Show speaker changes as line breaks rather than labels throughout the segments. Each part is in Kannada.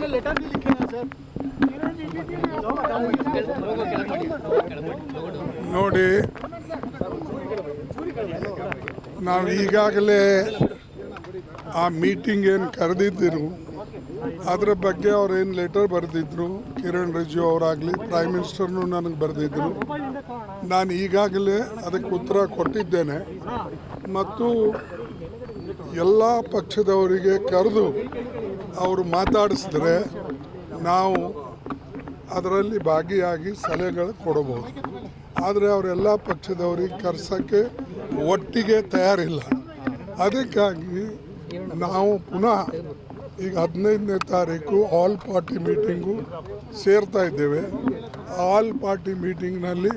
आपने लेटर भी लिखे हैं सर।
ನೋಡಿ, ನಾವು ಈಗಾಗಲೇ ಆ ಮೀಟಿಂಗ್ ಏನು ಕರೆದಿದ್ದರು ಅದರ ಬಗ್ಗೆ ಅವ್ರೇನು ಲೆಟರ್ ಬರೆದಿದ್ರು, ಕಿರಣ್ ರಿಜಿಜು ಅವರಾಗಲಿ ಪ್ರೈಮ್ ಮಿನಿಸ್ಟರ್ನು ನನಗೆ ಬರೆದಿದ್ದರು. ನಾನು ಈಗಾಗಲೇ ಅದಕ್ಕೆ ಉತ್ತರ ಕೊಟ್ಟಿದ್ದೇನೆ ಮತ್ತು ಎಲ್ಲ ಪಕ್ಷದವರಿಗೆ ಕರೆದು ಅವರು ಮಾತಾಡಿಸಿದ್ರೆ ನಾವು ಅದರಲ್ಲಿ ಭಾಗಿಯಾಗಿ ಸಲಹೆಗಳು ಕೊಡಬಹುದು. ಆದರೆ ಅವರೆಲ್ಲ ಪಕ್ಷದವರಿಗೆ ಕರೆಸೋಕ್ಕೆ ಒಟ್ಟಿಗೆ ತಯಾರಿಲ್ಲ. ಅದಕ್ಕಾಗಿ ನಾವು ಪುನಃ ಈಗ 15ನೇ ತಾರೀಕು ಆಲ್ ಪಾರ್ಟಿ ಮೀಟಿಂಗು ಸೇರ್ತಾ ಇದ್ದೇವೆ. ಆಲ್ ಪಾರ್ಟಿ ಮೀಟಿಂಗ್ನಲ್ಲಿ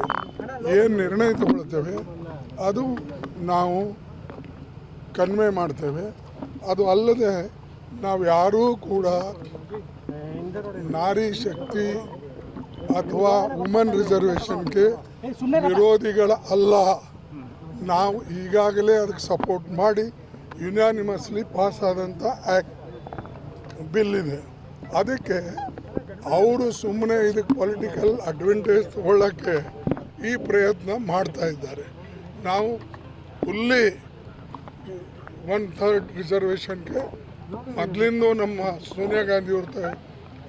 ಏನು ನಿರ್ಣಯ ತಗೊಳ್ತೇವೆ ಅದು ನಾವು ಕನ್ವೆ ಮಾಡ್ತೇವೆ. ಅದು ಅಲ್ಲದೆ ನಾವು ಯಾರೂ ಕೂಡ ನಾರಿ ಶಕ್ತಿ ಅಥವಾ ವುಮನ್ ರಿಸರ್ವೇಷನ್ಗೆ ವಿರೋಧಿಗಳ ಅಲ್ಲ. ನಾವು ಈಗಾಗಲೇ ಅದಕ್ಕೆ ಸಪೋರ್ಟ್ ಮಾಡಿ ಯುನಾನಿಮಸ್ಲಿ ಪಾಸ್ ಆದಂಥ ಬಿಲ್ ಇದೆ. ಅದಕ್ಕೆ ಅವರು ಸುಮ್ಮನೆ ಇದಕ್ಕೆ ಪೊಲಿಟಿಕಲ್ ಅಡ್ವಾಂಟೇಜ್ ತಗೊಳ್ಳೋಕ್ಕೆ ಈ ಪ್ರಯತ್ನ ಮಾಡ್ತಾ ಇದ್ದಾರೆ. ನಾವು ಫುಲ್ಲಿ 1/3 ರಿಸರ್ವೇಷನ್ಗೆ ಮೊದಲಿಂದ ನಮ್ಮ ಸೋನಿಯಾ ಗಾಂಧಿಯವ್ರ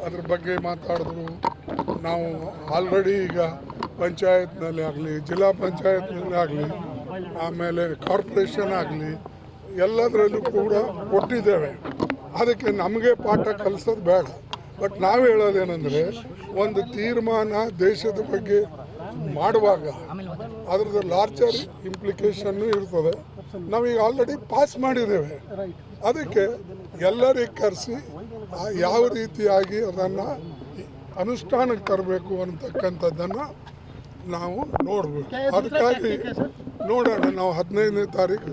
ಅದ್ರ ಬಗ್ಗೆ ಮಾತಾಡಿದ್ರು. ನಾವು ಆಲ್ರೆಡಿ ಈಗ ಪಂಚಾಯತ್ನಲ್ಲಿ ಆಗಲಿ, ಜಿಲ್ಲಾ ಪಂಚಾಯತ್ನಲ್ಲಿ ಆಗಲಿ, ಆಮೇಲೆ ಕಾರ್ಪೊರೇಷನ್ ಆಗಲಿ ಎಲ್ಲದರಲ್ಲೂ ಕೂಡ ಕೊಟ್ಟಿದ್ದೇವೆ. ಅದಕ್ಕೆ ನಮಗೆ ಪಾಠ ಕಲಿಸೋದು ಬೇಡ. ಬಟ್ ನಾವು ಹೇಳೋದೇನೆಂದರೆ, ಒಂದು ತೀರ್ಮಾನ ದೇಶದ ಬಗ್ಗೆ ಮಾಡುವಾಗ ಅದರದ್ದು ಲಾರ್ಜರ್ ಇಂಪ್ಲಿಕೇಶನ್ನು ಇರ್ತದೆ. ನಾವೀಗ ಆಲ್ರೆಡಿ ಪಾಸ್ ಮಾಡಿದ್ದೇವೆ. ಅದಕ್ಕೆ ಎಲ್ಲರಿಗೆ ಕರೆಸಿ ಯಾವ ರೀತಿಯಾಗಿ ಅದನ್ನು ಅನುಷ್ಠಾನಕ್ಕೆ ತರಬೇಕು ಅಂತಕ್ಕಂಥದ್ದನ್ನು ನಾವು ನೋಡಬೇಕು. ಅದಕ್ಕಾಗಿ ನೋಡೋಣ. ನಾವು 15ನೇ ತಾರೀಕು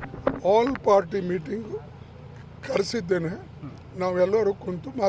ಆಲ್ ಪಾರ್ಟಿ ಮೀಟಿಂಗ್ ಕರೆಸಿದ್ದೇನೆ. ನಾವೆಲ್ಲರೂ ಕುಂತು